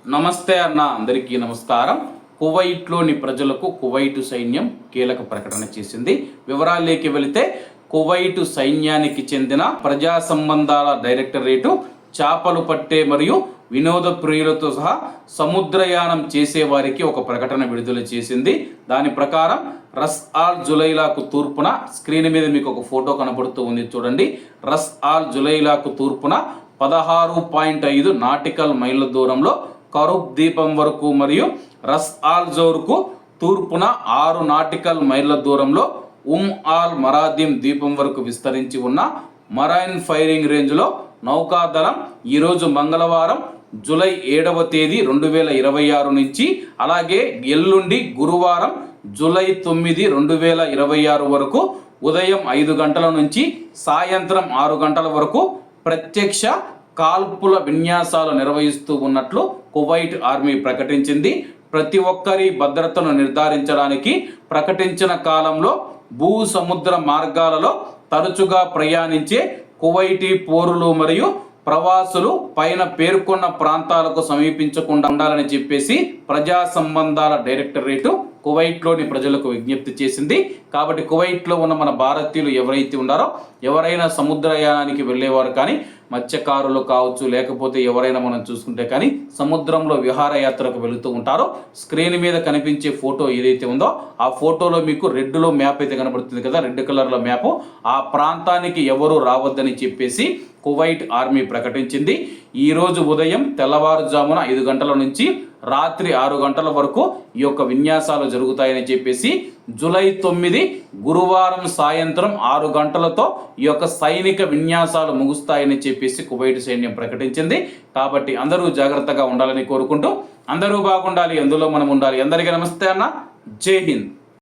నమస్తే అన్న, అందరికీ నమస్కారం. కువైట్లోని ప్రజలకు కువైటు సైన్యం కీలక ప్రకటన చేసింది. వివరాల్లోకి వెళితే కువైటు సైన్యానికి చెందిన ప్రజా సంబంధాల డైరెక్టరేటు చేపలు పట్టే మరియు వినోద ప్రియులతో సహా సముద్రయానం చేసే వారికి ఒక ప్రకటన విడుదల చేసింది. దాని ప్రకారం రస్ ఆల్ జులైలాకు తూర్పున, స్క్రీన్ మీద మీకు ఒక ఫోటో కనబడుతూ ఉంది చూడండి, రస్ ఆల్ జులైలాకు తూర్పున 16.5 నాటికల్ మైళ్ళ దూరంలో కరుబ్ ద్వీపం వరకు మరియు రస్ ఆల్ జోర్కు తూర్పున 6 నాటికల్ మైళ్ళ దూరంలో ఆల్ మరాదీం ద్వీపం వరకు విస్తరించి ఉన్న మరైన్ ఫైరింగ్ రేంజ్లో నౌకాదళం ఈరోజు మంగళవారం జూలై 7వ తేదీ 2026 నుంచి, అలాగే ఎల్లుండి గురువారం జూలై 9, 2026 వరకు ఉదయం 5 గంటల నుంచి సాయంత్రం 6 గంటల వరకు ప్రత్యక్ష కాల్పుల విన్యాసాలు నిర్వహిస్తూ ఉన్నట్లు కువైట్ ఆర్మీ ప్రకటించింది. ప్రతి ఒక్కరి భద్రతను నిర్ధారించడానికి ప్రకటించిన కాలంలో భూ సముద్ర మార్గాలలో తరచుగా ప్రయాణించే కువైటీ పౌరులు మరియు ప్రవాసులు పైన పేర్కొన్న ప్రాంతాలకు సమీపించకుండా ఉండాలని చెప్పేసి ప్రజా సంబంధాల డైరెక్టరేటు కువైట్లోని ప్రజలకు విజ్ఞప్తి చేసింది. కాబట్టి కువైట్లో ఉన్న మన భారతీయులు ఎవరైతే ఉన్నారో, ఎవరైనా సముద్రయానానికి వెళ్ళేవారు కానీ, మత్స్యకారులు కావచ్చు, లేకపోతే ఎవరైనా మనం చూసుకుంటే కానీ సముద్రంలో విహారయాత్రకు వెళుతూ ఉంటారో, స్క్రీన్ మీద కనిపించే ఫోటో ఏదైతే ఉందో ఆ ఫోటోలో మీకు రెడ్లో మ్యాప్ అయితే కనబడుతుంది కదా, రెడ్ కలర్లో మ్యాప్, ఆ ప్రాంతానికి ఎవరు రావద్దని చెప్పేసి కువైట్ ఆర్మీ ప్రకటించింది. ఈరోజు ఉదయం తెల్లవారుజామున 5 గంటల నుంచి రాత్రి 6 గంటల వరకు ఈ యొక్క విన్యాసాలు జరుగుతాయని చెప్పేసి, జూలై 9 గురువారం సాయంత్రం 6 గంటలతో ఈ యొక్క సైనిక విన్యాసాలు ముగుస్తాయని చెప్పేసి కువైట్ సైన్యం ప్రకటించింది. కాబట్టి అందరూ జాగ్రత్తగా ఉండాలని కోరుకుంటూ, అందరూ బాగుండాలి, అందులో మనం ఉండాలి. అందరికీ నమస్తే అన్న, జై హింద్.